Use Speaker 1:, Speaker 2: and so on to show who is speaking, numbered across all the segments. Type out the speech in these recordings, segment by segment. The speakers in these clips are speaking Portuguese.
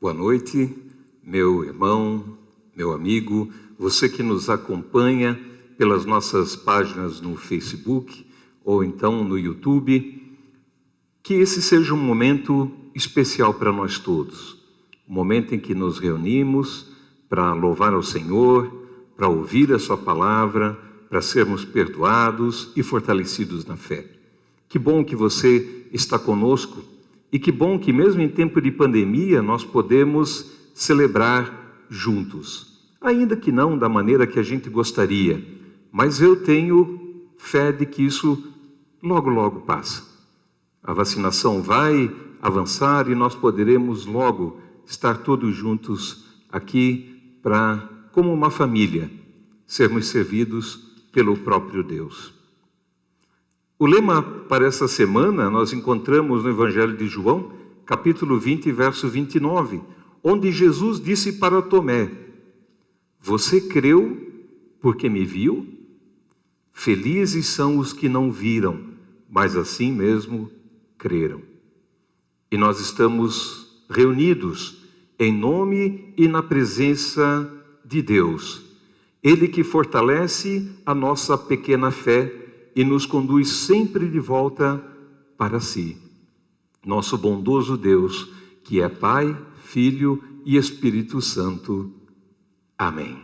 Speaker 1: Boa noite, meu irmão, meu amigo, você que nos acompanha pelas nossas páginas no Facebook ou então no YouTube. Que esse seja um momento especial para nós todos, um momento em que nos reunimos para louvar ao Senhor, para ouvir a sua palavra, para sermos perdoados e fortalecidos na fé. Que bom que você está conosco e que bom que mesmo em tempo de pandemia nós podemos celebrar juntos, ainda que não da maneira que a gente gostaria, mas eu tenho fé de que isso logo passa. A vacinação vai avançar e nós poderemos logo estar todos juntos aqui para, como uma família, sermos servidos pelo próprio Deus. O lema para essa semana nós encontramos no Evangelho de João, capítulo 20, verso 29, onde Jesus disse para Tomé: "Você creu porque me viu? Felizes são os que não viram, mas assim mesmo creram." E nós estamos reunidos em nome e na presença de Deus, Ele que fortalece a nossa pequena fé e nos conduz sempre de volta para si. Nosso bondoso Deus, que é Pai, Filho e Espírito Santo. Amém.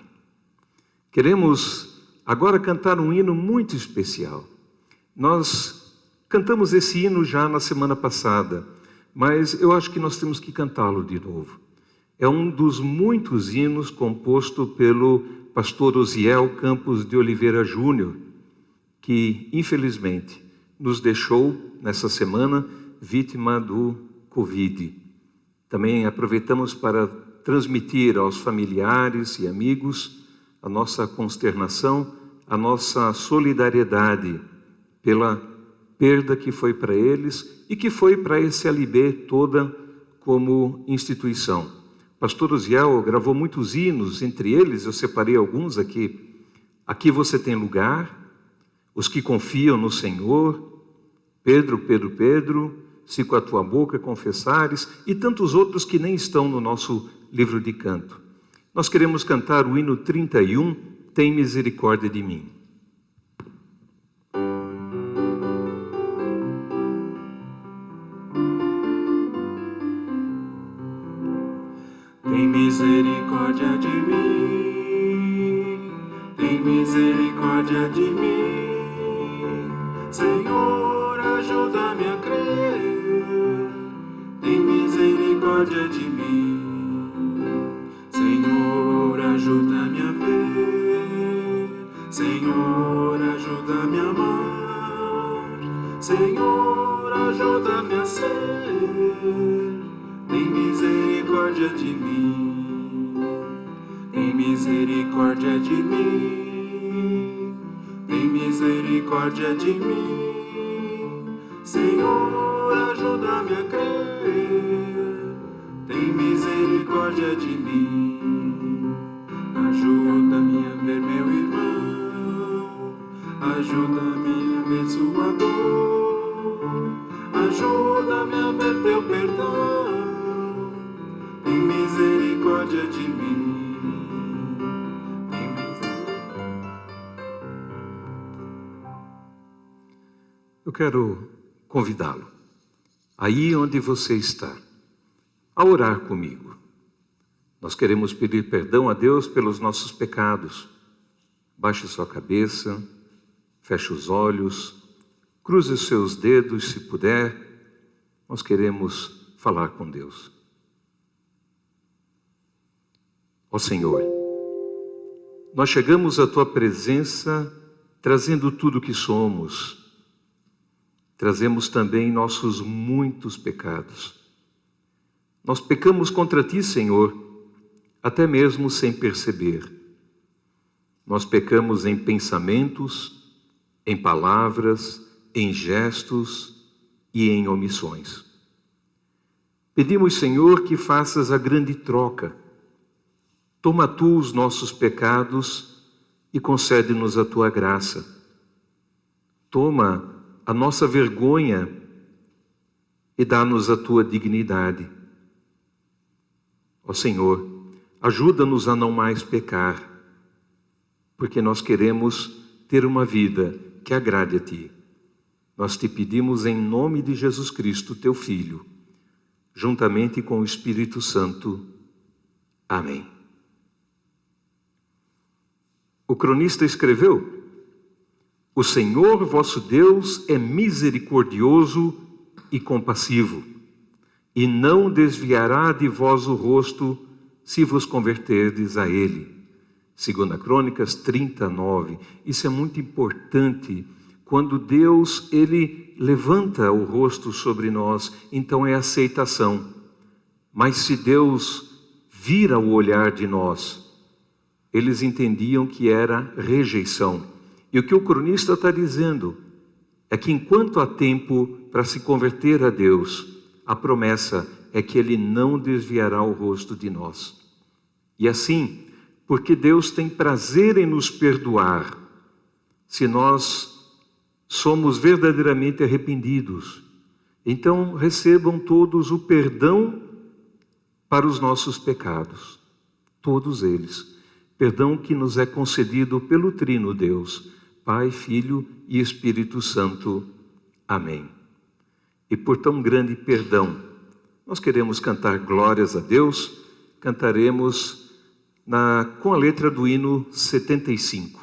Speaker 1: Queremos agora cantar um hino muito especial. Nós cantamos esse hino já na semana passada, mas eu acho que nós temos que cantá-lo de novo. É um dos muitos hinos composto pelo pastor Osiel Campos de Oliveira Júnior, que infelizmente nos deixou nessa semana vítima do Covid. Também aproveitamos para transmitir aos familiares e amigos a nossa consternação, a nossa solidariedade pela perda que foi para eles e que foi para a SLB toda como instituição. Pastor Osiel gravou muitos hinos, entre eles eu separei alguns aqui. Aqui você tem lugar, os que confiam no Senhor, Pedro, Pedro, Pedro, se com a tua boca confessares, e tantos outros que nem estão no nosso livro de canto. Nós queremos cantar o hino 31, Tem Misericórdia de Mim.
Speaker 2: Tem misericórdia de mim, tem misericórdia de mim. Senhor, ajuda-me a crer, tem misericórdia de mim. Senhor, ajuda-me a ver, Senhor, ajuda-me a amar, Senhor, ajuda-me a ser, tem misericórdia de mim, tem misericórdia de mim, tem misericórdia de mim. Senhor, ajuda-me a crer, tem misericórdia de mim. Ajuda-me a ver meu irmão, ajuda-me a ver sua dor, ajuda-me a ver teu perdão, tem misericórdia de mim.
Speaker 1: Eu quero convidá-lo, aí onde você está, a orar comigo. Nós queremos pedir perdão a Deus pelos nossos pecados. Baixe sua cabeça, feche os olhos, cruze os seus dedos se puder. Nós queremos falar com Deus. Ó Senhor, nós chegamos à tua presença trazendo tudo o que somos. Trazemos também nossos muitos pecados. Nós pecamos contra ti, Senhor, até mesmo sem perceber. Nós pecamos em pensamentos, em palavras, em gestos e em omissões. Pedimos, Senhor, que faças a grande troca. Toma tu os nossos pecados e concede-nos a tua graça. Toma a nossa vergonha e dá-nos a tua dignidade. Ó Senhor, ajuda-nos a não mais pecar, porque nós queremos ter uma vida que agrade a Ti. Nós te pedimos em nome de Jesus Cristo, Teu Filho, juntamente com o Espírito Santo. Amém. O cronista escreveu: o Senhor vosso Deus é misericordioso e compassivo, e não desviará de vós o rosto se vos converterdes a Ele. 2 Crônicas 39. Isso é muito importante. Quando Deus, Ele levanta o rosto sobre nós, então é aceitação. Mas se Deus vira o olhar de nós, eles entendiam que era rejeição. E o que o cronista está dizendo é que enquanto há tempo para se converter a Deus, a promessa é que Ele não desviará o rosto de nós. E assim, porque Deus tem prazer em nos perdoar, se nós somos verdadeiramente arrependidos, então recebam todos o perdão para os nossos pecados, todos eles. Perdão que nos é concedido pelo Trino Deus, Pai, Filho e Espírito Santo. Amém. E por tão grande perdão, nós queremos cantar glórias a Deus. Cantaremos com a letra do hino 75.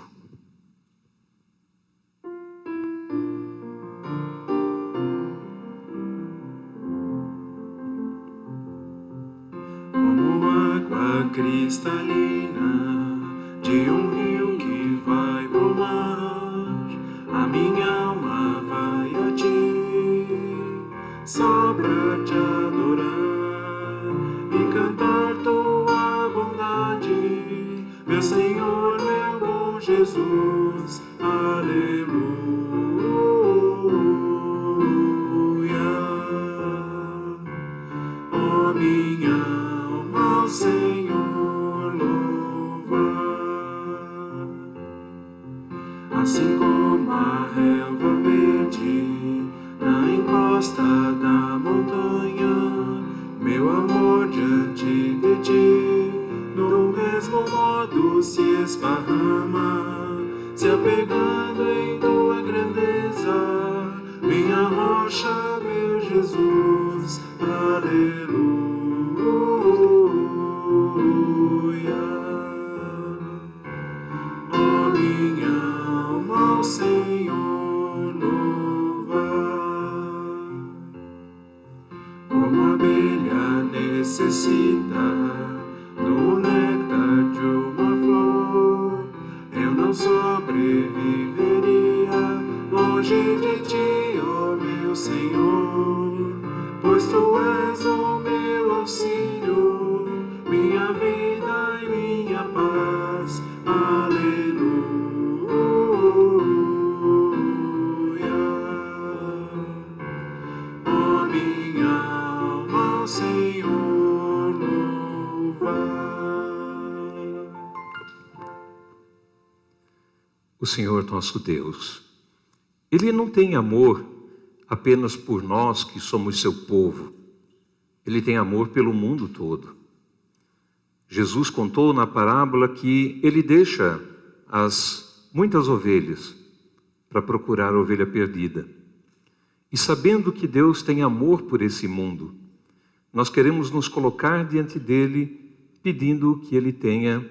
Speaker 2: Como água cristalina de um rio que vai pro mar, a minha alma vai a Ti, só pra Te adorar e cantar Tua bondade, meu Senhor, meu bom Jesus. Aleluia. Ó minha alma, ao Senhor louva. Assim como a relva verde na encosta da montanha, meu amor diante de Ti, do mesmo modo se esparrama, se apegando em Tua grandeza, minha rocha, meu Jesus. Aleluia. Ó minha alma, ao Senhor louva. Como a abelha necessita do néctar de uma flor, eu não sobreviveria longe de Ti, ó meu Senhor, pois Tu és o meu auxílio, minha vida e minha paz. Aleluia. Ó minha alma, ao Senhor louva.
Speaker 1: O Senhor nosso Deus, Ele não tem amor apenas por nós que somos seu povo. Ele tem amor pelo mundo todo. Jesus contou na parábola que Ele deixa as muitas ovelhas para procurar a ovelha perdida. E sabendo que Deus tem amor por esse mundo, nós queremos nos colocar diante dEle, pedindo que Ele tenha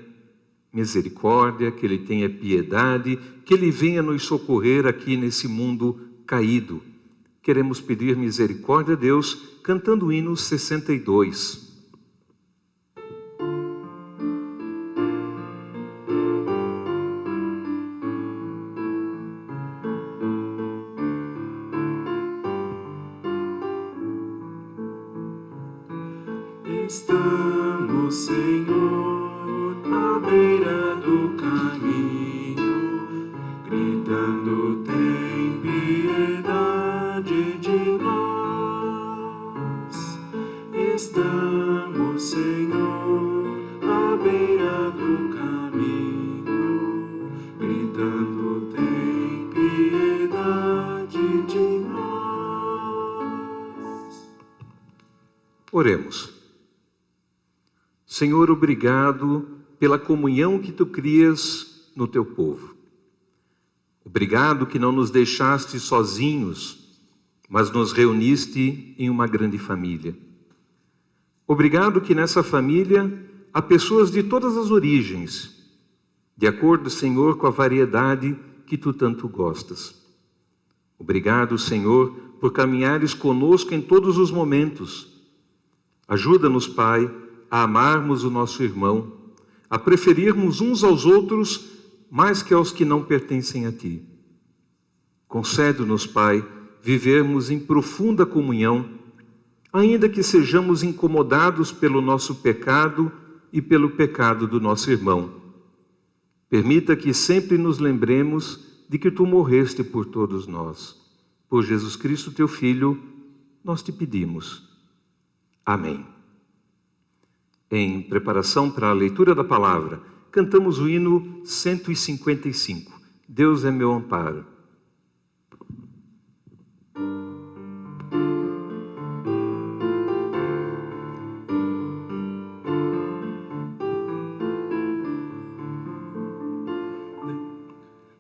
Speaker 1: misericórdia, que Ele tenha piedade, que Ele venha nos socorrer aqui nesse mundo caído. Queremos pedir misericórdia a Deus, cantando o hino 62.
Speaker 2: Estamos, Senhor, à beira do caminho, gritando: tem piedade de nós. Estamos, Senhor, à beira do caminho, gritando: tem piedade de nós.
Speaker 1: Oremos. Senhor, obrigado pela comunhão que tu crias no teu povo. Obrigado que não nos deixaste sozinhos, mas nos reuniste em uma grande família. Obrigado que nessa família há pessoas de todas as origens, de acordo, Senhor, com a variedade que tu tanto gostas. Obrigado, Senhor, por caminhares conosco em todos os momentos. Ajuda-nos, Pai, a amarmos o nosso irmão, a preferirmos uns aos outros mais que aos que não pertencem a Ti. Concede-nos, Pai, vivermos em profunda comunhão, ainda que sejamos incomodados pelo nosso pecado e pelo pecado do nosso irmão. Permita que sempre nos lembremos de que Tu morreste por todos nós. Por Jesus Cristo, Teu Filho, nós te pedimos. Amém. Em preparação para a leitura da palavra, cantamos o hino 155. Deus é meu amparo.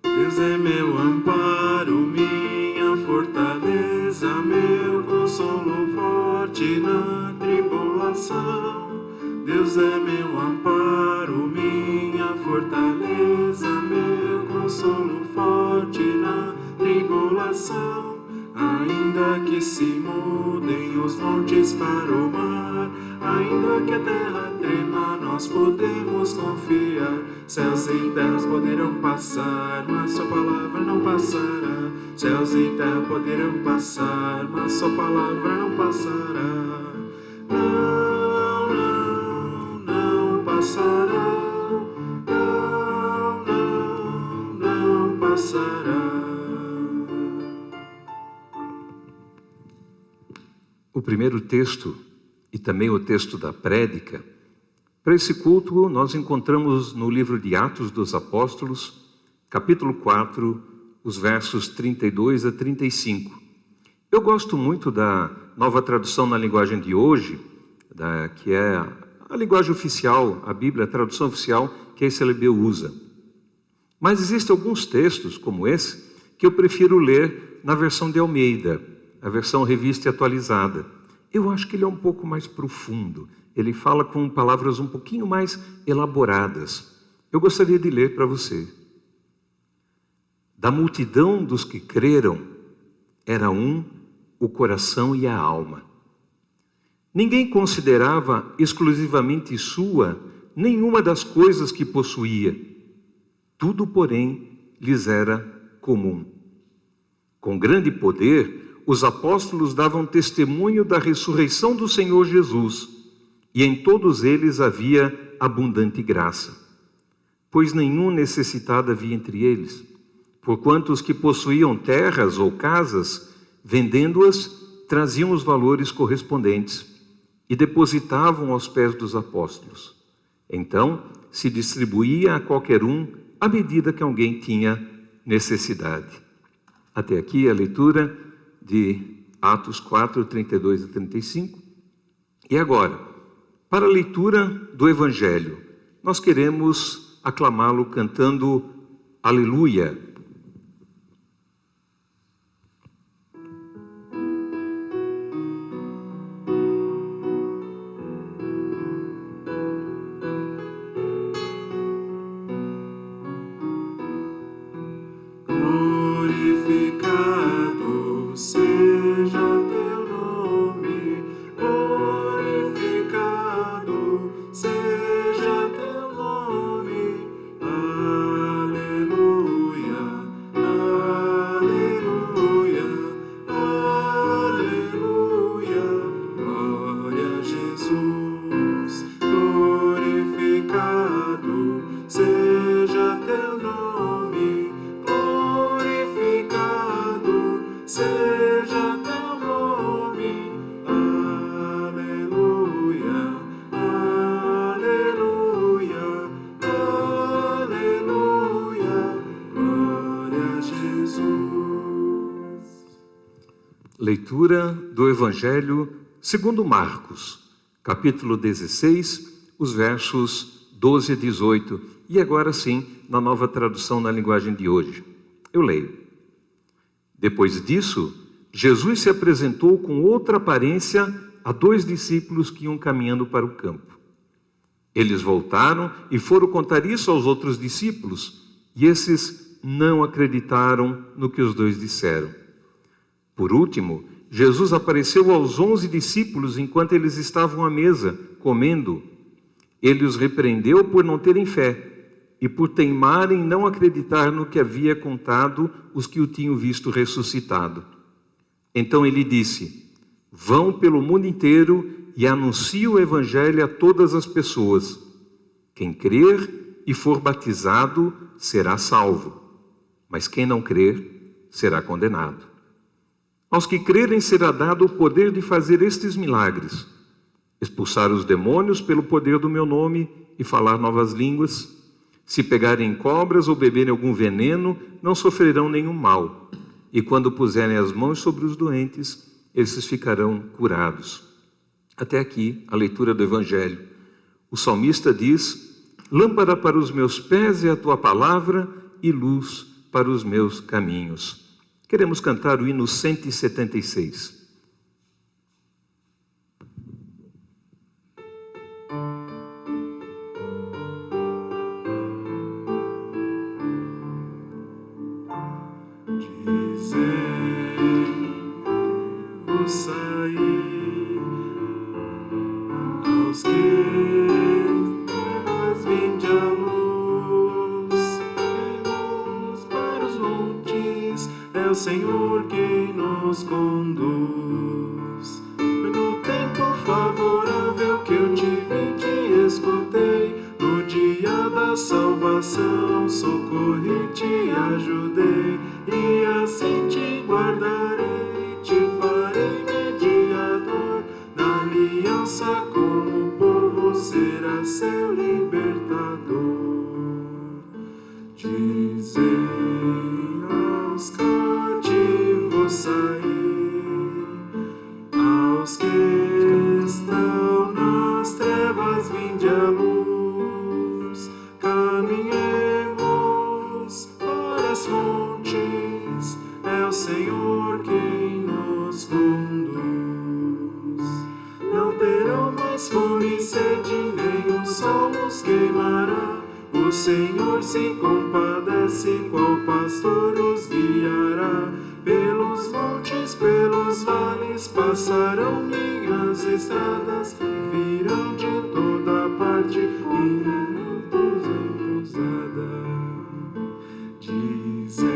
Speaker 2: Deus é meu amparo, minha fortaleza, meu consolo forte na tribulação. Deus é meu amparo, minha fortaleza, meu consolo forte na tribulação. Ainda que se mudem os montes para o mar, ainda que a terra trema, nós podemos confiar. Céus e terras poderão passar, mas sua palavra não passará. Céus e terra poderão passar, mas sua palavra não passará. Não passará. Não passará.
Speaker 1: O primeiro texto e também o texto da prédica, para esse culto nós encontramos no livro de Atos dos Apóstolos, capítulo 4, os versos 32 a 35. Eu gosto muito da nova tradução na linguagem de hoje, que é a linguagem oficial, a Bíblia, a tradução oficial que a SLB usa. Mas existem alguns textos, como esse, que eu prefiro ler na versão de Almeida, a versão revista e atualizada. Eu acho que ele é um pouco mais profundo. Ele fala com palavras um pouquinho mais elaboradas. Eu gostaria de ler para você. Da multidão dos que creram, era um o coração e a alma. Ninguém considerava exclusivamente sua nenhuma das coisas que possuía. Tudo, porém, lhes era comum. Com grande poder, os apóstolos davam testemunho da ressurreição do Senhor Jesus, e em todos eles havia abundante graça. Pois nenhum necessitado havia entre eles, porquanto os que possuíam terras ou casas, vendendo-as, traziam os valores correspondentes e depositavam aos pés dos apóstolos. Então, se distribuía a qualquer um à medida que alguém tinha necessidade. Até aqui a leitura de Atos 4, 32 a 35. E agora, para a leitura do Evangelho, nós queremos aclamá-lo cantando Aleluia.
Speaker 2: Glorificado seja teu nome, glorificado seja teu nome. Aleluia, aleluia, aleluia. Glória a Jesus. Glorificado seja teu nome, glorificado seja teu nome. Aleluia, aleluia, aleluia. Glória a Jesus.
Speaker 1: Leitura do Evangelho segundo Marcos, capítulo 16, os versos 12 a 18. E agora sim, na nova tradução na linguagem de hoje. Eu leio. Depois disso, Jesus se apresentou com outra aparência a 2 discípulos que iam caminhando para o campo. Eles voltaram e foram contar isso aos outros discípulos, e esses não acreditaram no que os 2 disseram. Por último, Jesus apareceu aos 11 discípulos enquanto eles estavam à mesa, comendo. Ele os repreendeu por não terem fé e por teimarem em não acreditar no que havia contado os que o tinham visto ressuscitado. Então ele disse: vão pelo mundo inteiro e anunciem o evangelho a todas as pessoas. Quem crer e for batizado será salvo, mas quem não crer será condenado. Aos que crerem será dado o poder de fazer estes milagres: expulsar os demônios pelo poder do meu nome e falar novas línguas. Se pegarem cobras ou beberem algum veneno, não sofrerão nenhum mal. E quando puserem as mãos sobre os doentes, esses ficarão curados. Até aqui a leitura do Evangelho. O salmista diz: lâmpada para os meus pés é a tua palavra e luz para os meus caminhos. Queremos cantar o hino 176.
Speaker 2: Vou sair aos que trevas vinde a luz, luz para os montes, é o Senhor quem nos conduz. No tempo favorável que eu te vi, te escutei, no dia da salvação socorri, te ajudei, e assim te guardarei, te farei mediador da aliança com o povo, será seu libertador. Dizei aos cativos sair, aos que estão nas trevas vinde a luz, caminhemos para as fontes, é o Senhor quem nos conduz. Não terão mais fome e sede, nem o sol os queimará. O Senhor se compadece, qual pastor os guiará. Pelos montes, pelos vales, passarão minhas estradas, virão de toda parte e irão em pousada. Dizei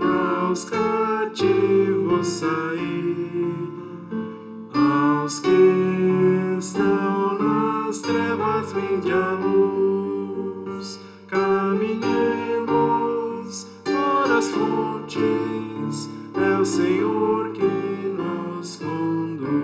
Speaker 2: aos cativos sair, aos que estão nas trevas vinde a luz, caminhemos para as fontes, é o Senhor que nos conduz.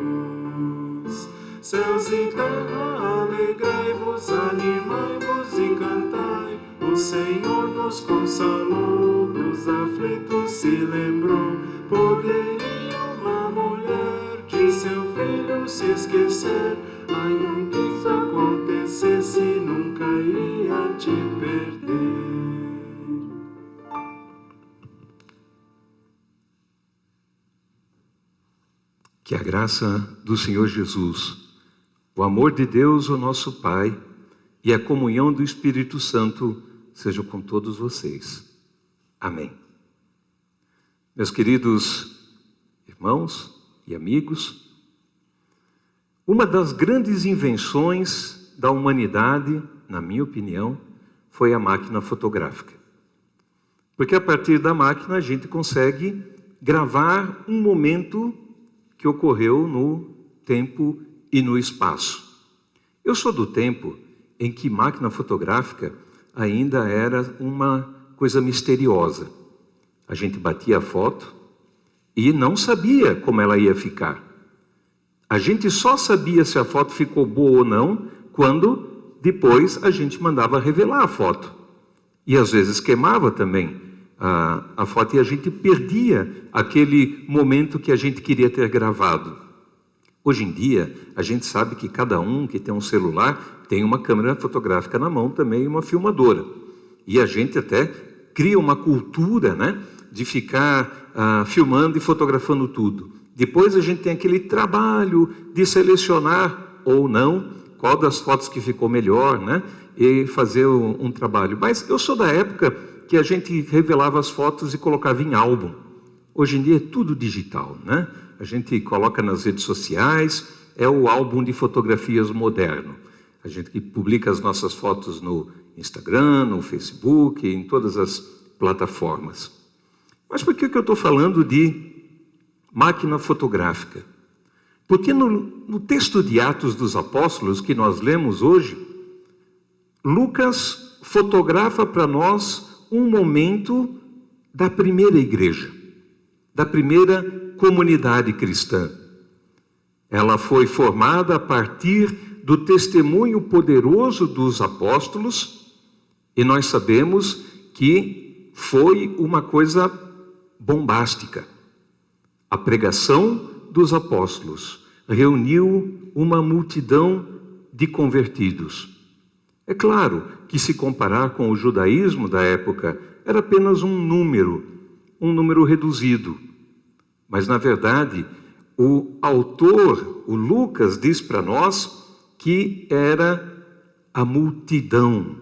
Speaker 2: Céus e terra, alegrai-vos, animai-vos e cantai, o Senhor nos consolou, dos aflitos se lembrou. Poderia uma mulher de seu filho se esquecer? Ainda que isso acontecesse, nunca ia te perder.
Speaker 1: Que a graça do Senhor Jesus, o amor de Deus, o nosso Pai, e a comunhão do Espírito Santo sejam com todos vocês. Amém. Meus queridos irmãos e amigos, uma das grandes invenções da humanidade, na minha opinião, foi a máquina fotográfica. Porque a partir da máquina a gente consegue gravar um momento que ocorreu no tempo e no espaço. Eu sou do tempo em que máquina fotográfica ainda era uma coisa misteriosa. A gente batia a foto e não sabia como ela ia ficar. A gente só sabia se a foto ficou boa ou não quando depois a gente mandava revelar a foto. E às vezes queimava também a foto e a gente perdia aquele momento que a gente queria ter gravado. Hoje em dia, a gente sabe que cada um que tem um celular tem uma câmera fotográfica na mão também e uma filmadora. E a gente até cria uma cultura, né, de ficar filmando e fotografando tudo. Depois a gente tem aquele trabalho de selecionar ou não qual das fotos que ficou melhor, né, e fazer um trabalho. Mas eu sou da época que a gente revelava as fotos e colocava em álbum. Hoje em dia é tudo digital, né? A gente coloca nas redes sociais, é o álbum de fotografias moderno. A gente que publica as nossas fotos no Instagram, no Facebook, em todas as plataformas. Mas por que eu estou falando de máquina fotográfica? Porque no texto de Atos dos Apóstolos que nós lemos hoje, Lucas fotografa para nós um momento da primeira igreja, da primeira comunidade cristã. Ela foi formada a partir do testemunho poderoso dos apóstolos e nós sabemos que foi uma coisa bombástica. A pregação dos apóstolos reuniu uma multidão de convertidos. É claro que se comparar com o judaísmo da época, era apenas um número reduzido. Mas, na verdade, o autor, o Lucas, diz para nós que era a multidão.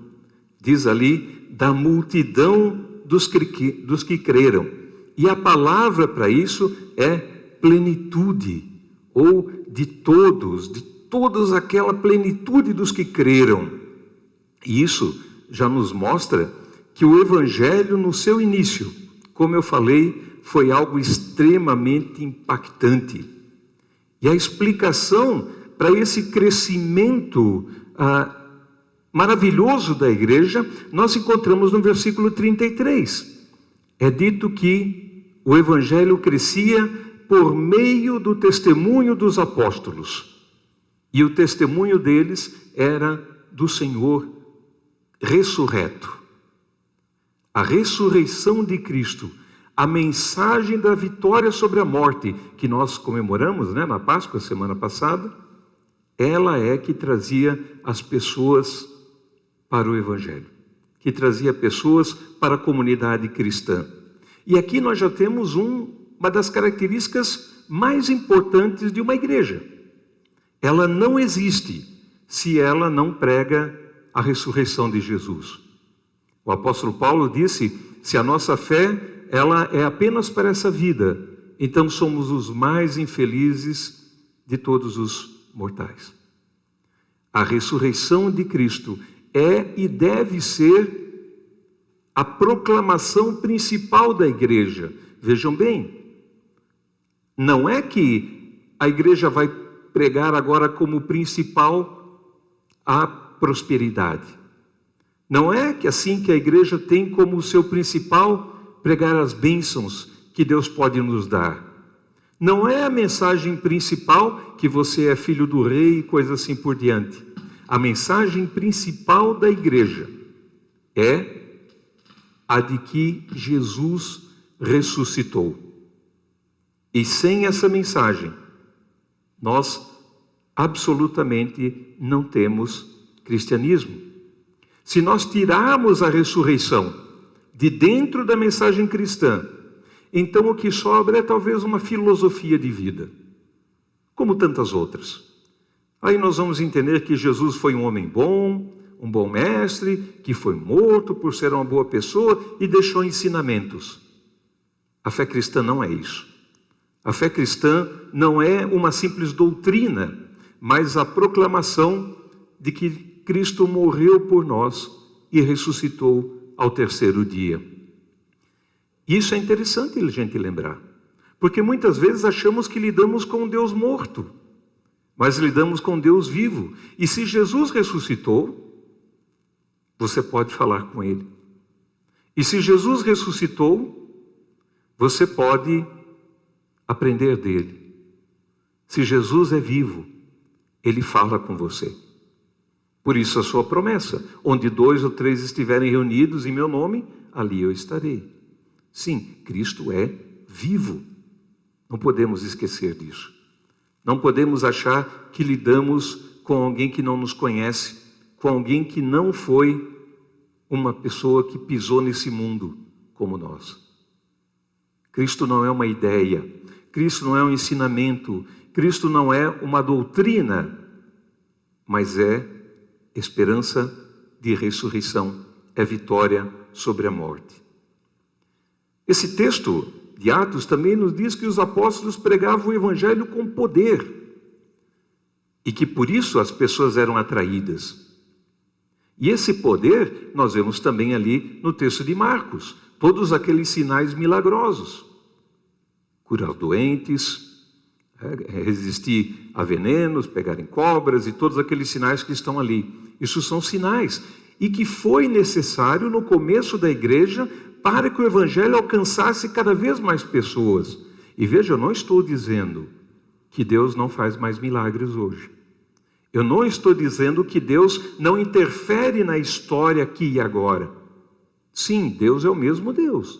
Speaker 1: Diz ali, da multidão dos que creram. E a palavra para isso é plenitude, ou de todos aquela plenitude dos que creram. E isso já nos mostra que o Evangelho, no seu início, como eu falei, foi algo extremamente impactante. E a explicação para esse crescimento maravilhoso da igreja, nós encontramos no versículo 33. É dito que o Evangelho crescia por meio do testemunho dos apóstolos. E o testemunho deles era do Senhor ressurreto. A ressurreição de Cristo, a mensagem da vitória sobre a morte, que nós comemoramos, né, na Páscoa, semana passada, ela é que trazia as pessoas para o Evangelho, que trazia pessoas para a comunidade cristã. E aqui nós já temos uma das características mais importantes de uma igreja. Ela não existe se ela não prega a ressurreição de Jesus. O apóstolo Paulo disse, se a nossa fé ela é apenas para essa vida, então somos os mais infelizes de todos os mortais. A ressurreição de Cristo é e deve ser a proclamação principal da igreja. Vejam bem, não é que a igreja vai pregar agora como principal a prosperidade. Não é que assim que a igreja tem como seu principal pregar as bênçãos que Deus pode nos dar. Não é a mensagem principal que você é filho do rei e coisa assim por diante. A mensagem principal da igreja é a de que Jesus ressuscitou. E sem essa mensagem, nós absolutamente não temos cristianismo. Se nós tirarmos a ressurreição de dentro da mensagem cristã, então o que sobra é talvez uma filosofia de vida, como tantas outras. Aí nós vamos entender que Jesus foi um homem bom, um bom mestre, que foi morto por ser uma boa pessoa e deixou ensinamentos. A fé cristã não é isso. A fé cristã não é uma simples doutrina, mas a proclamação de que Cristo morreu por nós e ressuscitou ao terceiro dia. Isso é interessante a gente lembrar, porque muitas vezes achamos que lidamos com um Deus morto, mas lidamos com Deus vivo. E se Jesus ressuscitou, você pode falar com Ele. E se Jesus ressuscitou, você pode aprender dele. Se Jesus é vivo, Ele fala com você. Por isso a sua promessa, onde 2 ou 3 estiverem reunidos em meu nome, ali eu estarei. Sim, Cristo é vivo. Não podemos esquecer disso. Não podemos achar que lidamos com alguém que não nos conhece, com alguém que não foi uma pessoa que pisou nesse mundo como nós. Cristo não é uma ideia, Cristo não é um ensinamento, Cristo não é uma doutrina, mas é esperança de ressurreição, é vitória sobre a morte. Esse texto de Atos também nos diz que os apóstolos pregavam o evangelho com poder e que por isso as pessoas eram atraídas. E esse poder nós vemos também ali no texto de Marcos, todos aqueles sinais milagrosos, curar doentes, resistir a venenos, pegarem cobras e todos aqueles sinais que estão ali. Isso são sinais e que foi necessário no começo da igreja para que o evangelho alcançasse cada vez mais pessoas. E veja, eu não estou dizendo que Deus não faz mais milagres hoje. Eu não estou dizendo que Deus não interfere na história aqui e agora. Sim, Deus é o mesmo Deus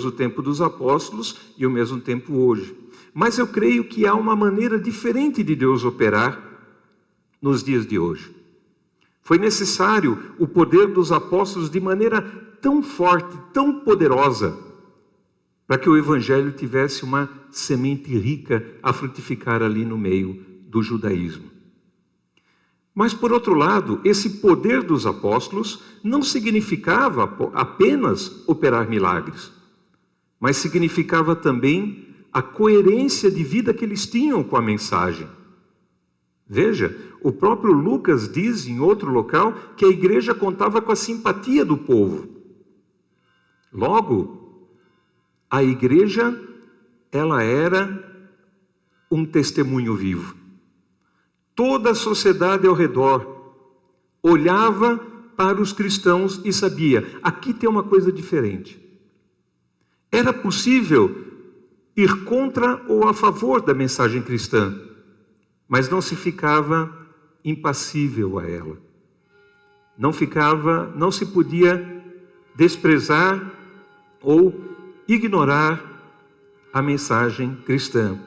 Speaker 1: do tempo dos apóstolos e o mesmo tempo hoje. Mas eu creio que há uma maneira diferente de Deus operar nos dias de hoje. Foi necessário o poder dos apóstolos de maneira tão forte, tão poderosa, para que o evangelho tivesse uma semente rica a frutificar ali no meio do judaísmo. Mas, por outro lado, esse poder dos apóstolos não significava apenas operar milagres, mas significava também a coerência de vida que eles tinham com a mensagem. Veja, o próprio Lucas diz em outro local que a igreja contava com a simpatia do povo. Logo, a igreja, ela era um testemunho vivo. Toda a sociedade ao redor olhava para os cristãos e sabia, aqui tem uma coisa diferente. Era possível ir contra ou a favor da mensagem cristã, mas não se ficava impassível a ela. Não se podia desprezar ou ignorar a mensagem cristã.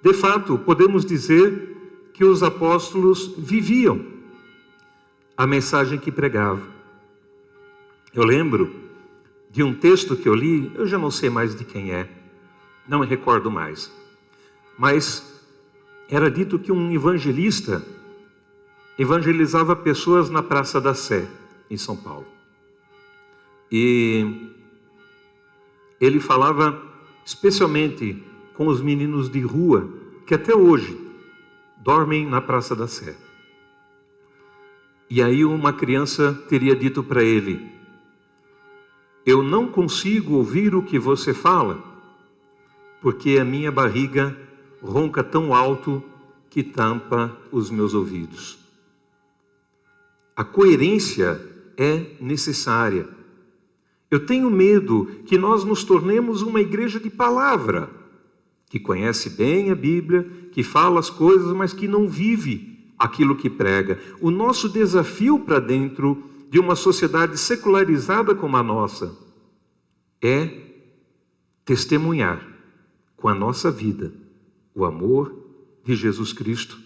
Speaker 1: De fato, podemos dizer que os apóstolos viviam a mensagem que pregavam. Eu lembro de um texto que eu li, eu já não sei mais de quem é, não me recordo mais, mas era dito que um evangelista evangelizava pessoas na Praça da Sé, em São Paulo. E ele falava especialmente com os meninos de rua, que até hoje dormem na Praça da Sé. E aí uma criança teria dito para ele: eu não consigo ouvir o que você fala, porque a minha barriga ronca tão alto que tampa os meus ouvidos. A coerência é necessária. Eu tenho medo que nós nos tornemos uma igreja de palavra, que conhece bem a Bíblia, que fala as coisas, mas que não vive aquilo que prega. O nosso desafio para dentro de uma sociedade secularizada como a nossa é testemunhar com a nossa vida o amor de Jesus Cristo,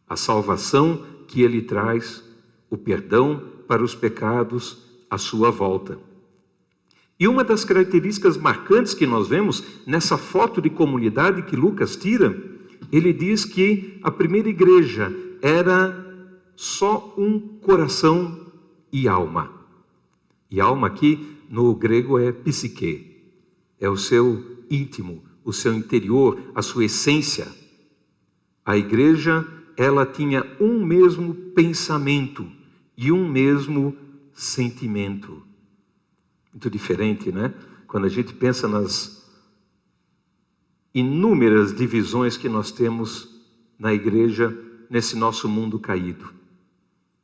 Speaker 1: a salvação que Ele traz, o perdão para os pecados, a sua volta. E uma das características marcantes que nós vemos nessa foto de comunidade que Lucas tira, ele diz que a primeira igreja era só um coração e alma. E alma aqui no grego é psique, é o seu íntimo, o seu interior, a sua essência. A igreja, ela tinha um mesmo pensamento e um mesmo sentimento. Muito diferente, né? Quando a gente pensa nas inúmeras divisões que nós temos na igreja, nesse nosso mundo caído.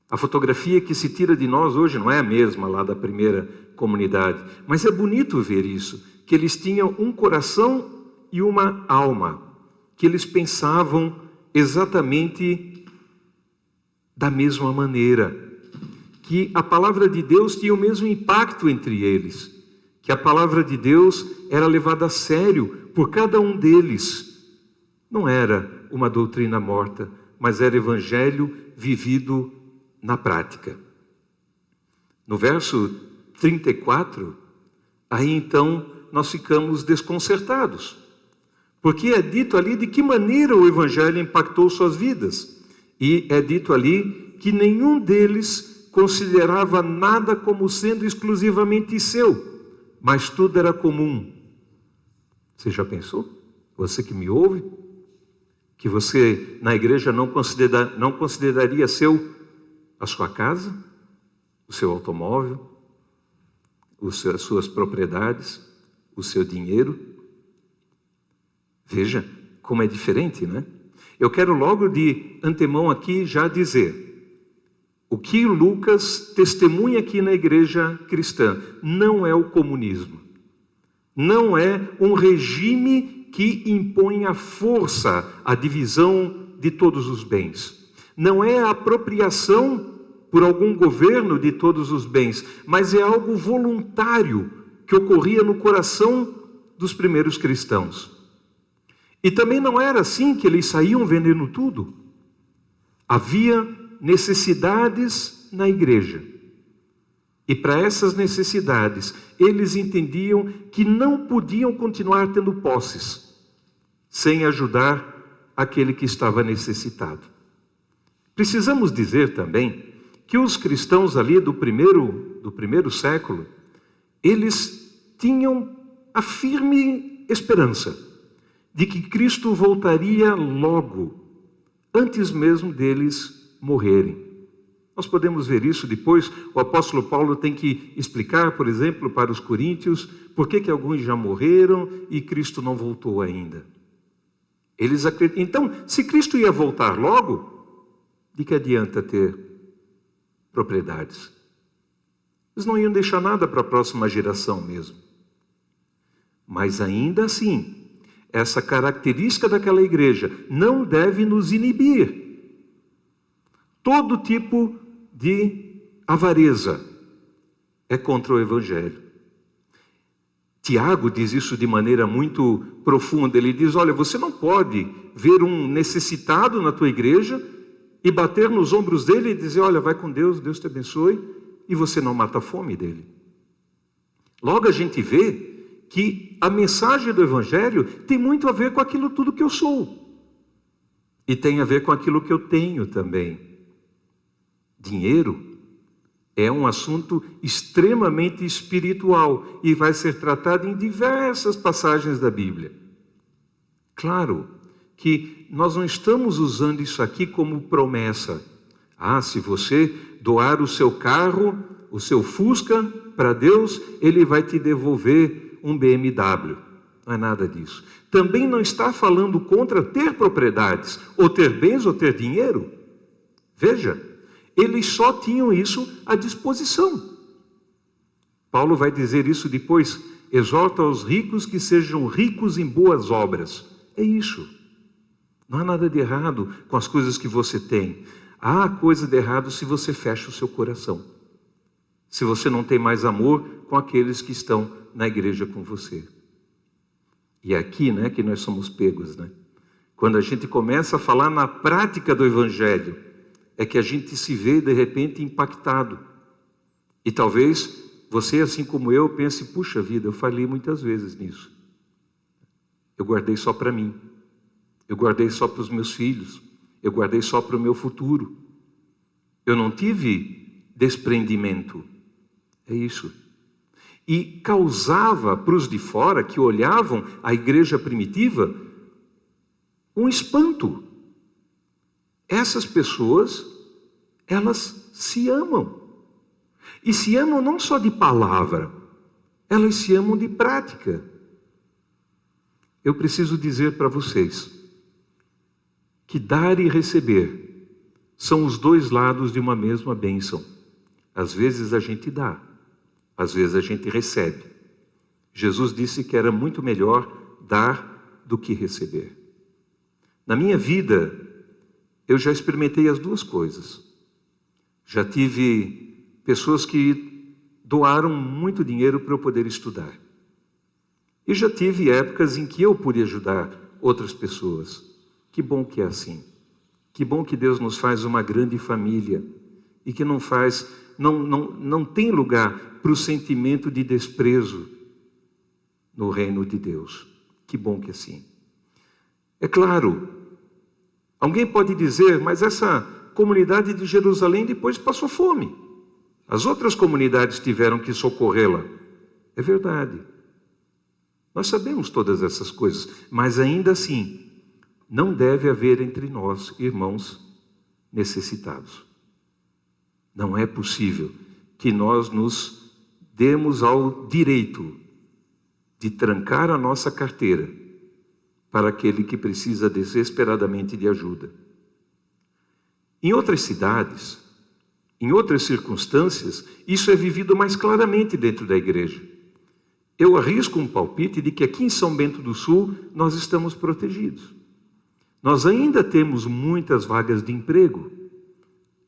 Speaker 1: A fotografia que se tira de nós hoje não é a mesma lá da primeira comunidade, mas é bonito ver isso, que eles tinham um coração e uma alma, que eles pensavam exatamente da mesma maneira, que a palavra de Deus tinha o mesmo impacto entre eles, que a palavra de Deus era levada a sério por cada um deles. não era uma doutrina morta, mas era evangelho vivido na prática. No verso 34, aí então nós ficamos desconcertados, porque é dito ali de que maneira o evangelho impactou suas vidas, e é dito ali que nenhum deles considerava nada como sendo exclusivamente seu, mas tudo era comum. Você já pensou? Você que me ouve, que você na igreja não consideraria seu a sua casa, o seu automóvel, as suas propriedades, o seu dinheiro? Veja como é diferente, né? Eu quero logo de antemão aqui já dizer, o que Lucas testemunha aqui na igreja cristã não é o comunismo, não é um regime que impõe à força a divisão de todos os bens, não é a apropriação por algum governo de todos os bens, mas é algo voluntário que ocorria no coração dos primeiros cristãos. E também não era assim que eles saíam vendendo tudo. Havia necessidades na igreja. E para essas necessidades, eles entendiam que não podiam continuar tendo posses sem ajudar aquele que estava necessitado. Precisamos dizer também que os cristãos ali do primeiro século, eles tinham a firme esperança de que Cristo voltaria logo, antes mesmo deles morrerem. Nós podemos ver isso depois. O apóstolo Paulo tem que explicar, por exemplo, para os coríntios, por que alguns já morreram e Cristo não voltou ainda. Eles acreditam. Então, se Cristo ia voltar logo, de que adianta ter propriedades? Eles não iam deixar nada para a próxima geração mesmo. Mas ainda assim, essa característica daquela igreja não deve nos inibir. Todo tipo de avareza é contra o evangelho. Tiago diz isso de maneira muito profunda. Ele diz, olha, você não pode ver um necessitado na tua igreja e bater nos ombros dele e dizer, olha, vai com Deus, Deus te abençoe, e você não mata a fome dele. Logo a gente vê que a mensagem do evangelho tem muito a ver com aquilo tudo que eu sou. E tem a ver com aquilo que eu tenho também. Dinheiro é um assunto extremamente espiritual e vai ser tratado em diversas passagens da Bíblia. Claro que nós não estamos usando isso aqui como promessa. Se você doar o seu carro, o seu Fusca para Deus, Ele vai te devolver um BMW. Não é nada disso. Também não está falando contra ter propriedades, ou ter bens, ou ter dinheiro. Veja, eles só tinham isso à disposição. Paulo vai dizer isso depois, exorta aos ricos que sejam ricos em boas obras. É isso. Não há nada de errado com as coisas que você tem. Há coisa de errado se você fecha o seu coração. Se você não tem mais amor com aqueles que estão na igreja com você. E é aqui, né, que nós somos pegos, né? Quando a gente começa a falar na prática do evangelho, é que a gente se vê de repente impactado. E talvez você, assim como eu, pense, puxa vida, eu falhei muitas vezes nisso. Eu guardei só para mim. Eu guardei só para os meus filhos. Eu guardei só para o meu futuro. Eu não tive desprendimento. É isso. E causava para os de fora, que olhavam a igreja primitiva, um espanto. Essas pessoas, elas se amam. E se amam não só de palavra, elas se amam de prática. Eu preciso dizer para vocês que dar e receber são os dois lados de uma mesma bênção. Às vezes a gente dá, às vezes a gente recebe. Jesus disse que era muito melhor dar do que receber. Na minha vida, eu já experimentei as duas coisas. Já tive pessoas que doaram muito dinheiro para eu poder estudar. E já tive épocas em que eu pude ajudar outras pessoas. Que bom que é assim. Que bom que Deus nos faz uma grande família e que não tem lugar para o sentimento de desprezo no reino de Deus. Que bom que é assim. É claro, alguém pode dizer, mas essa comunidade de Jerusalém depois passou fome. As outras comunidades tiveram que socorrê-la. É verdade. Nós sabemos todas essas coisas, mas ainda assim, não deve haver entre nós, irmãos, necessitados. Não é possível que nós nos demos ao direito de trancar a nossa carteira para aquele que precisa desesperadamente de ajuda. Em outras cidades, em outras circunstâncias, isso é vivido mais claramente dentro da igreja. Eu arrisco um palpite de que aqui em São Bento do Sul nós estamos protegidos. Nós ainda temos muitas vagas de emprego.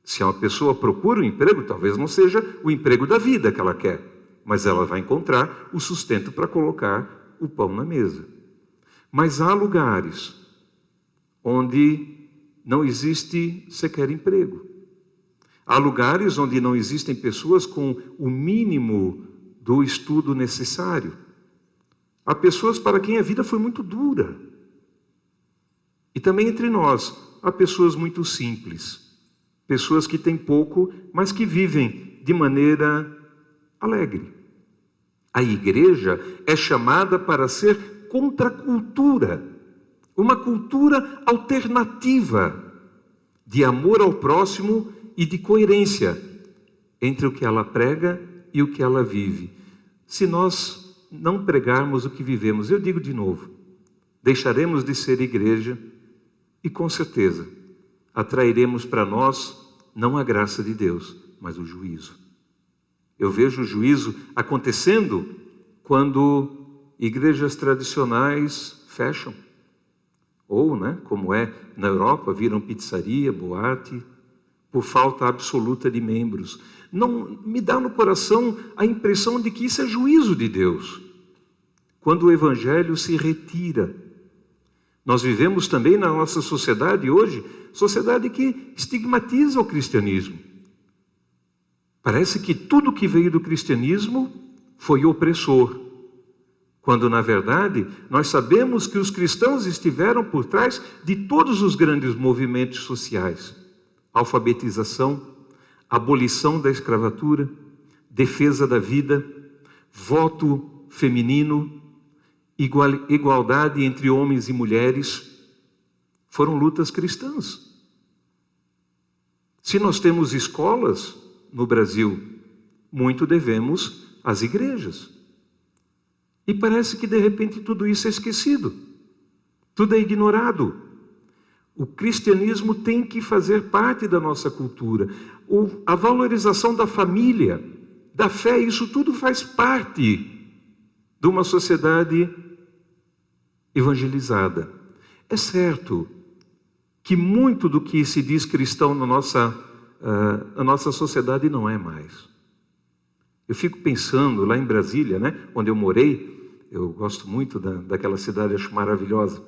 Speaker 1: Se uma pessoa procura um emprego, talvez não seja o emprego da vida que ela quer, mas ela vai encontrar o sustento para colocar o pão na mesa. Mas há lugares onde não existe sequer emprego. Há lugares onde não existem pessoas com o mínimo do estudo necessário. Há pessoas para quem a vida foi muito dura. E também entre nós, há pessoas muito simples. Pessoas que têm pouco, mas que vivem de maneira alegre. A igreja é chamada para ser contracultura, uma cultura alternativa de amor ao próximo e de coerência entre o que ela prega e o que ela vive. Se nós não pregarmos o que vivemos, eu digo de novo, deixaremos de ser igreja e com certeza atrairemos para nós não a graça de Deus, mas o juízo. Eu vejo o juízo acontecendo quando igrejas tradicionais fecham. Ou, como é na Europa, viram pizzaria, boate, por falta absoluta de membros. Não me dá no coração a impressão de que isso é juízo de Deus, quando o evangelho se retira. Nós vivemos também na nossa sociedade hoje, sociedade que estigmatiza o cristianismo. Parece que tudo que veio do cristianismo foi opressor, quando na verdade nós sabemos que os cristãos estiveram por trás de todos os grandes movimentos sociais. Alfabetização, abolição da escravatura, defesa da vida, voto feminino, igualdade entre homens e mulheres, foram lutas cristãs. Se nós temos escolas no Brasil, muito devemos às igrejas. E parece que de repente tudo isso é esquecido, tudo é ignorado. O cristianismo tem que fazer parte da nossa cultura. A valorização da família, da fé, isso tudo faz parte de uma sociedade evangelizada. É certo que muito do que se diz cristão na nossa sociedade não é mais. Eu fico pensando lá em Brasília, onde eu morei, eu gosto muito daquela cidade, acho maravilhosa.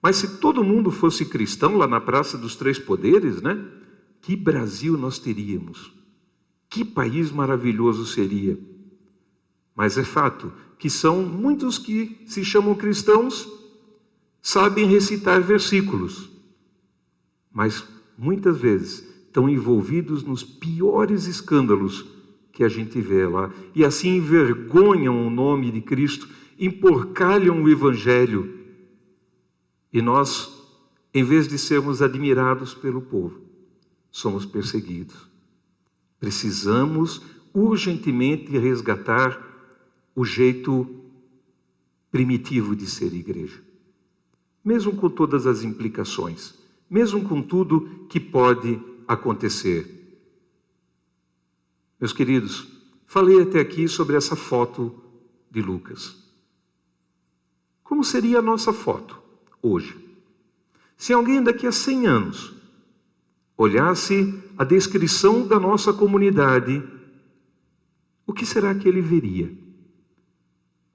Speaker 1: Mas se todo mundo fosse cristão lá na Praça dos Três Poderes, que Brasil nós teríamos? Que país maravilhoso seria? Mas é fato que são muitos que se chamam cristãos, sabem recitar versículos, mas muitas vezes estão envolvidos nos piores escândalos que a gente vê lá, e assim envergonham o nome de Cristo, emporcalham o Evangelho, e nós, em vez de sermos admirados pelo povo, somos perseguidos. Precisamos urgentemente resgatar o jeito primitivo de ser igreja, mesmo com todas as implicações, mesmo com tudo que pode acontecer. Meus queridos, falei até aqui sobre essa foto de Lucas. Como seria a nossa foto hoje? Se alguém daqui a 100 anos olhasse a descrição da nossa comunidade, o que será que ele veria?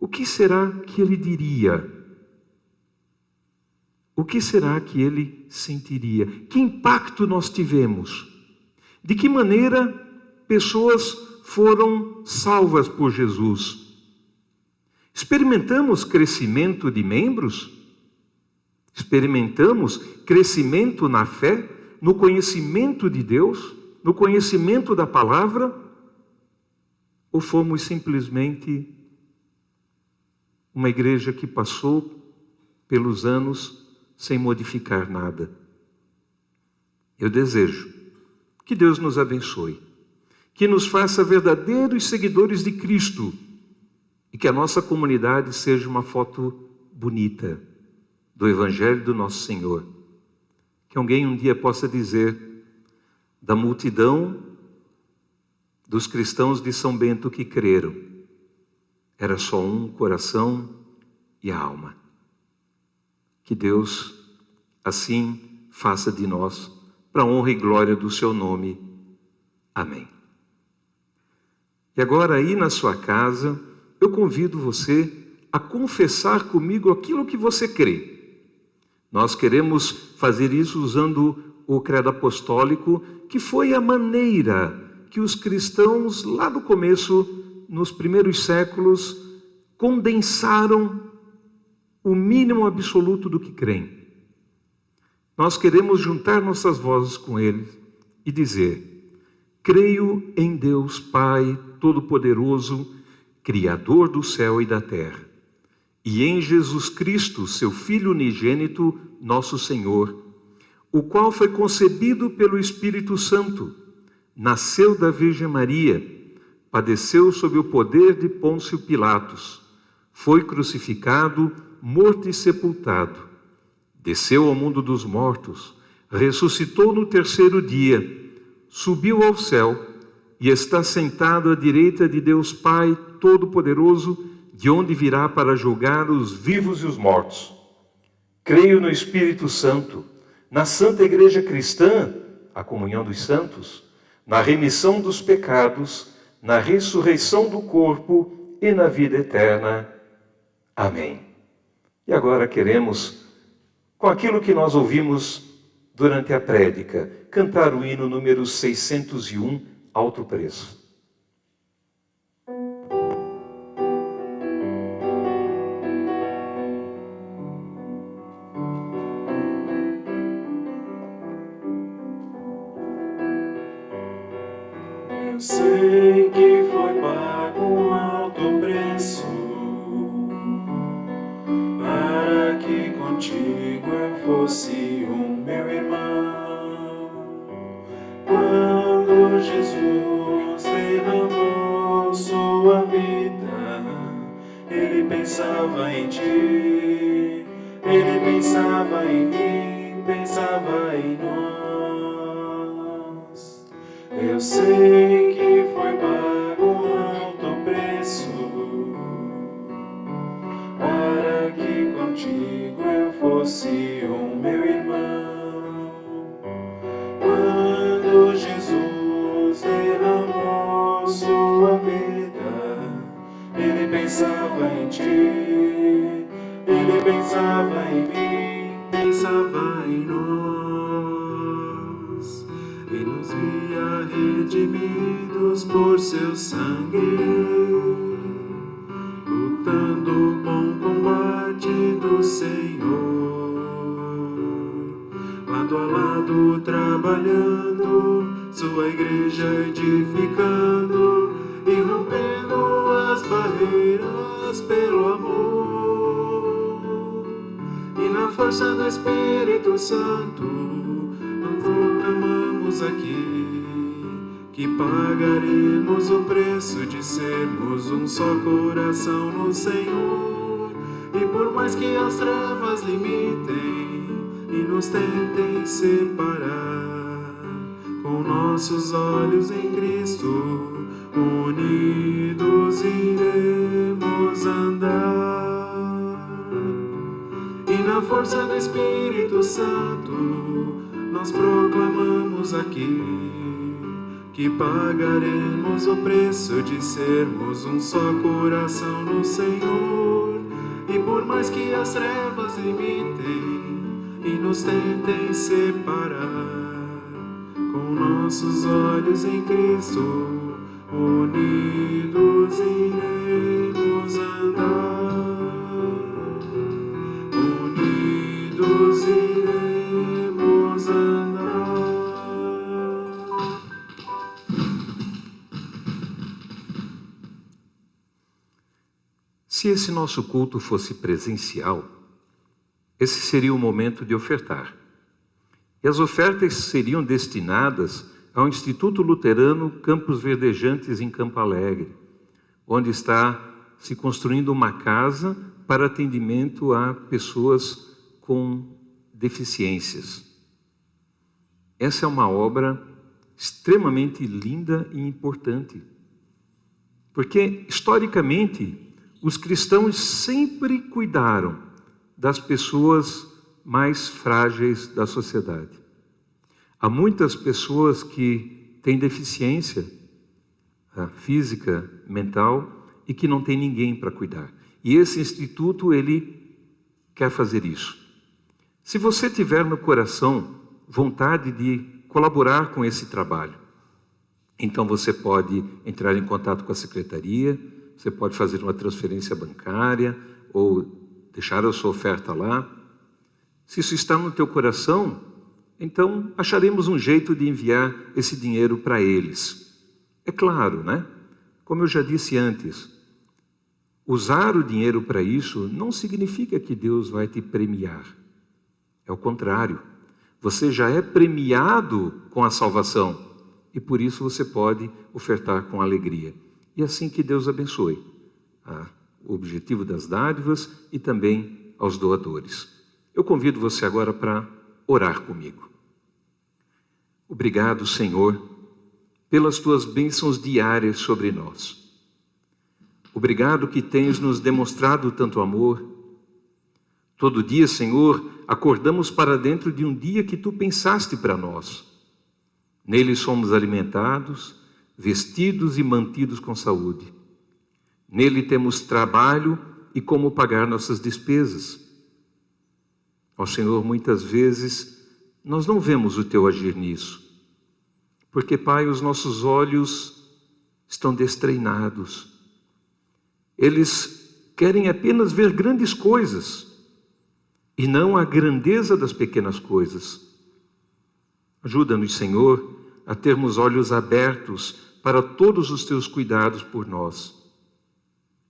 Speaker 1: O que será que ele diria? o que será que ele sentiria? Que impacto nós tivemos? De que maneira pessoas foram salvas por Jesus? Experimentamos crescimento de membros? Experimentamos crescimento na fé, no conhecimento de Deus, no conhecimento da palavra? Ou fomos simplesmente uma igreja que passou pelos anos sem modificar nada? Eu desejo que Deus nos abençoe, que nos faça verdadeiros seguidores de Cristo e que a nossa comunidade seja uma foto bonita do Evangelho do nosso Senhor. Que alguém um dia possa dizer da multidão dos cristãos de São Bento que creram, era só um coração e a alma. Que Deus assim faça de nós, para a honra e glória do seu nome. Amém. E agora aí na sua casa, eu convido você a confessar comigo aquilo que você crê. Nós queremos fazer isso usando o credo apostólico, que foi a maneira que os cristãos, lá no começo, nos primeiros séculos, condensaram o mínimo absoluto do que creem. Nós queremos juntar nossas vozes com eles e dizer: creio em Deus Pai Todo-Poderoso, Criador do céu e da terra, e em Jesus Cristo, seu Filho unigênito, nosso Senhor, o qual foi concebido pelo Espírito Santo, nasceu da Virgem Maria, padeceu sob o poder de Pôncio Pilatos, foi crucificado, morto e sepultado, desceu ao mundo dos mortos, ressuscitou no terceiro dia, subiu ao céu e está sentado à direita de Deus Pai Todo-Poderoso, de onde virá para julgar os vivos e os mortos. Creio no Espírito Santo, na Santa Igreja Cristã, a comunhão dos santos, na remissão dos pecados, na ressurreição do corpo e na vida eterna. Amém. E agora queremos, com aquilo que nós ouvimos durante a prédica, cantar o hino número 601, Alto Preço.
Speaker 2: Eu sei que foi pago um alto preço para que contigo eu fosse o meu irmão. Quando Jesus derramou sua vida, ele pensava em ti, ele pensava em mim, pensava em nós. Eu sei que foi pago um alto preço para que contigo eu fosse o meu irmão. Quando Jesus derramou sua vida, ele pensava em ti, ele pensava em mim, pensava em nós, e nos via redimidos por seu sangue, lutando o bom combate do Senhor, lado a lado trabalhando, sua igreja edificando e rompendo as barreiras pelo amor. E na força do Espírito Santo, nós proclamamos aqui que pagaremos o preço de sermos um só coração no Senhor. E por mais que as trevas limitem e nos tentem separar, com nossos olhos em Cristo, unidos iremos andar. E na força do Espírito Santo, nós proclamamos aqui que pagaremos o preço de sermos um só coração no Senhor. E por mais que as trevas limitem e nos tentem separar. Com nossos olhos em Cristo, unidos iremos andar. Unidos iremos andar.
Speaker 1: Se esse nosso culto fosse presencial, esse seria o momento de ofertar. E as ofertas seriam destinadas ao Instituto Luterano Campos Verdejantes em Campo Alegre, onde está se construindo uma casa para atendimento a pessoas com deficiências. Essa é uma obra extremamente linda e importante, porque, historicamente, os cristãos sempre cuidaram das pessoas mais frágeis da sociedade. Há muitas pessoas que têm deficiência física, mental, e que não tem ninguém para cuidar. E esse instituto, ele quer fazer isso. Se você tiver no coração vontade de colaborar com esse trabalho, então você pode entrar em contato com a secretaria, você pode fazer uma transferência bancária ou deixar a sua oferta lá. Se isso está no teu coração, então acharemos um jeito de enviar esse dinheiro para eles. É claro, né? Como eu já disse antes, usar o dinheiro para isso não significa que Deus vai te premiar. É o contrário. Você já é premiado com a salvação e por isso você pode ofertar com alegria. E assim que Deus abençoe o objetivo das dádivas e também aos doadores. Eu convido você agora para orar comigo. Obrigado, Senhor, pelas tuas bênçãos diárias sobre nós. Obrigado que tens nos demonstrado tanto amor. Todo dia, Senhor, acordamos para dentro de um dia que tu pensaste para nós. Nele somos alimentados, vestidos e mantidos com saúde. Nele temos trabalho e como pagar nossas despesas. Ó Senhor, muitas vezes nós não vemos o teu agir nisso, porque, Pai, os nossos olhos estão destreinados. Eles querem apenas ver grandes coisas e não a grandeza das pequenas coisas. Ajuda-nos, Senhor, a termos olhos abertos para todos os teus cuidados por nós.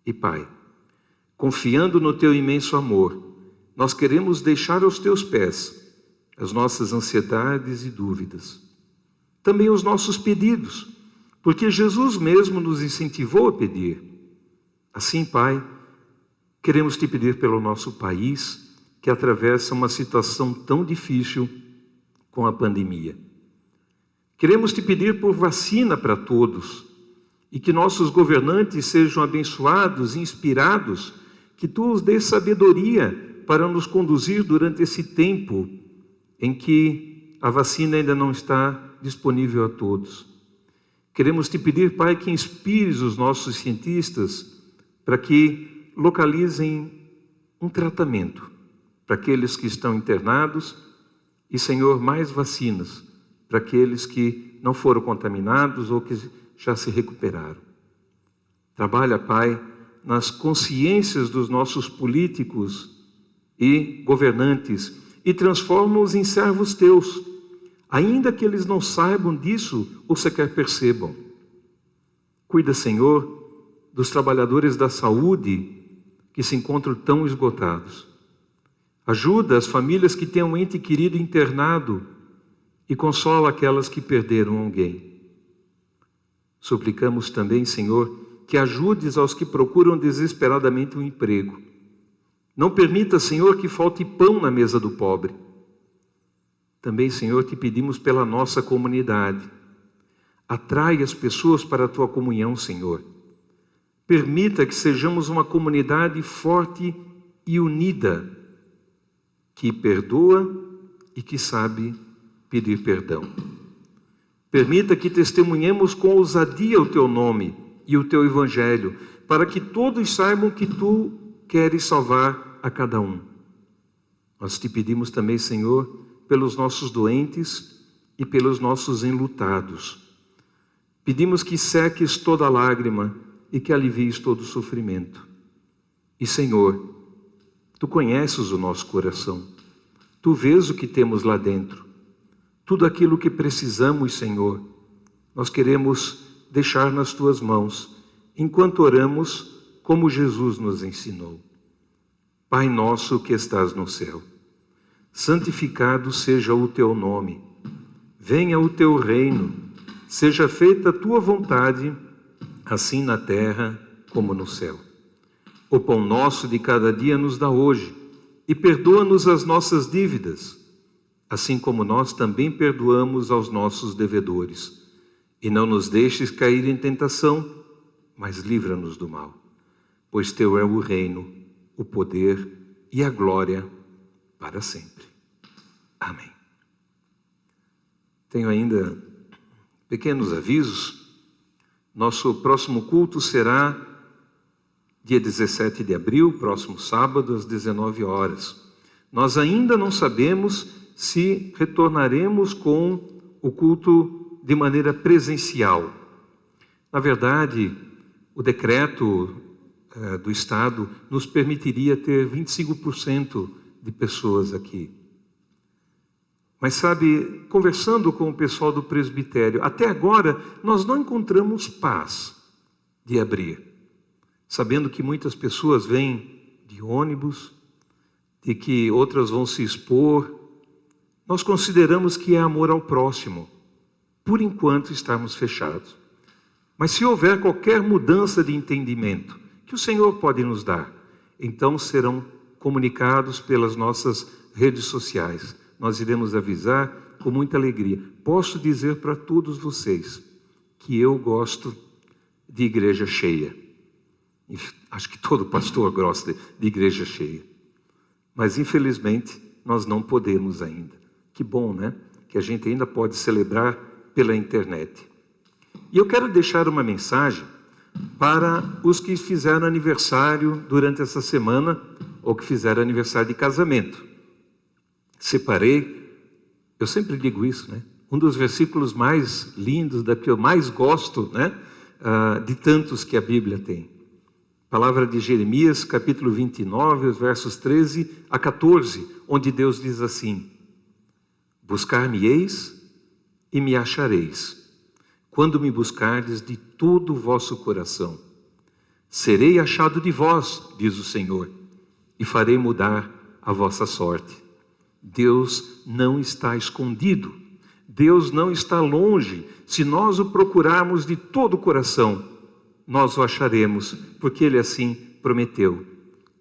Speaker 1: E, Pai, confiando no teu imenso amor, nós queremos deixar aos teus pés as nossas ansiedades e dúvidas, também os nossos pedidos, porque Jesus mesmo nos incentivou a pedir. Assim, Pai, queremos te pedir pelo nosso país, que atravessa uma situação tão difícil com a pandemia. Queremos te pedir por vacina para todos e que nossos governantes sejam abençoados e inspirados, que tu os dês sabedoria para nos conduzir durante esse tempo em que a vacina ainda não está disponível a todos. Queremos te pedir, Pai, que inspires os nossos cientistas para que localizem um tratamento para aqueles que estão internados e, Senhor, mais vacinas para aqueles que não foram contaminados ou que já se recuperaram. Trabalha, Pai, nas consciências dos nossos políticos e governantes e transforma-os em servos teus, ainda que eles não saibam disso ou sequer percebam. Cuida, Senhor, dos trabalhadores da saúde que se encontram tão esgotados. Ajuda as famílias que têm um ente querido internado e consola aquelas que perderam alguém. Suplicamos também, Senhor, que ajudes aos que procuram desesperadamente um emprego. Não permita, Senhor, que falte pão na mesa do pobre. Também, Senhor, te pedimos pela nossa comunidade. Atrai as pessoas para a tua comunhão, Senhor. Permita que sejamos uma comunidade forte e unida, que perdoa e que sabe pedir perdão. Permita que testemunhemos com ousadia o teu nome e o teu evangelho, para que todos saibam que tu queres salvar a cada um. Nós te pedimos também, Senhor, pelos nossos doentes e pelos nossos enlutados. Pedimos que seques toda lágrima e que alivies todo sofrimento. E, Senhor, Tu conheces o nosso coração. Tu vês o que temos lá dentro. Tudo aquilo que precisamos, Senhor, nós queremos deixar nas Tuas mãos, enquanto oramos como Jesus nos ensinou. Pai nosso que estás no céu, santificado seja o Teu nome. Venha o Teu reino, seja feita a Tua vontade, assim na terra como no céu. O pão nosso de cada dia nos dá hoje, e perdoa-nos as nossas dívidas, assim como nós também perdoamos aos nossos devedores. E não nos deixes cair em tentação, mas livra-nos do mal. Pois Teu é o reino, o poder e a glória para sempre. Amém. Tenho ainda pequenos avisos. Nosso próximo culto será dia 17 de abril, próximo sábado, às 19 horas. Nós ainda não sabemos se retornaremos com o culto de maneira presencial. Na verdade, o decreto do Estado nos permitiria ter 25% de pessoas aqui. Mas sabe, conversando com o pessoal do presbitério, até agora nós não encontramos paz de abrir. Sabendo que muitas pessoas vêm de ônibus, de que outras vão se expor, nós consideramos que é amor ao próximo. Por enquanto estamos fechados. Mas se houver qualquer mudança de entendimento que o Senhor pode nos dar, então serão comunicados pelas nossas redes sociais. Nós iremos avisar com muita alegria. Posso dizer para todos vocês que eu gosto de igreja cheia. Acho que todo pastor gosta de igreja cheia. Mas, infelizmente, nós não podemos ainda. Que bom, né? Que a gente ainda pode celebrar pela internet. E eu quero deixar uma mensagem para os que fizeram aniversário durante essa semana ou que fizeram aniversário de casamento. Separei, eu sempre digo isso, né? Um dos versículos mais lindos, da que eu mais gosto, né? De tantos que a Bíblia tem. Palavra de Jeremias, capítulo 29, os versos 13 a 14, onde Deus diz assim: Buscar-me-eis e me achareis, quando me buscardes de todo o vosso coração. Serei achado de vós, diz o Senhor, e farei mudar a vossa sorte. Deus não está escondido, Deus não está longe. Se nós o procurarmos de todo o coração, nós o acharemos, porque Ele assim prometeu.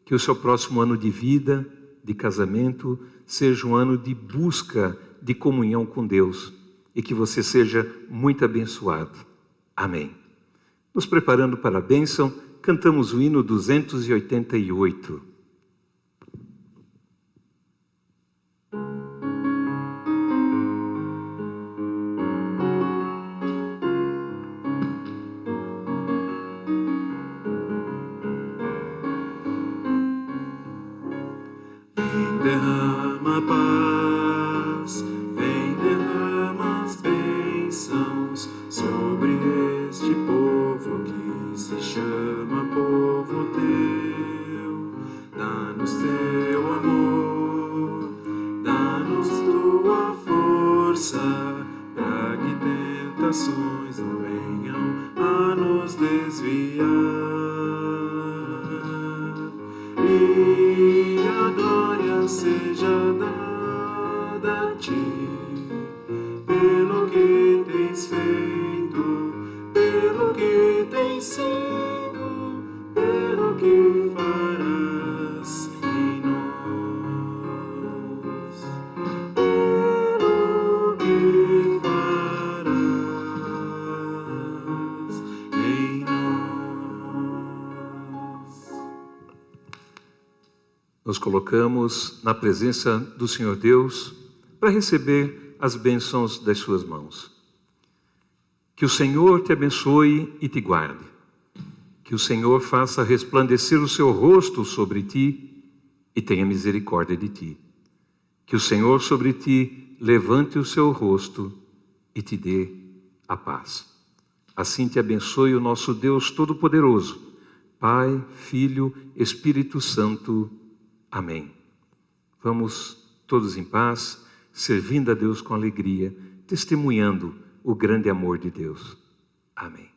Speaker 1: Que o seu próximo ano de vida, de casamento, seja um ano de busca, de comunhão com Deus, e que você seja muito abençoado. Amém. Nos preparando para a bênção, cantamos o hino 288.
Speaker 2: Derrama paz, vem derrama as bênçãos sobre este povo que se chama povo teu. Dá-nos teu amor, dá-nos tua força, para que tentações não venham a nos desviar. E a glória seja dada a ti, pelo que tens feito, pelo que tens sido, pelo que farás em nós, pelo que farás em nós.
Speaker 1: Nos colocamos na presença do Senhor Deus para receber as bênçãos das suas mãos. Que o Senhor te abençoe e te guarde. Que o Senhor faça resplandecer o seu rosto sobre ti e tenha misericórdia de ti. Que o Senhor sobre ti levante o seu rosto e te dê a paz. Assim te abençoe o nosso Deus Todo-Poderoso, Pai, Filho, Espírito Santo. Amém. Vamos todos em paz, servindo a Deus com alegria, testemunhando o grande amor de Deus. Amém.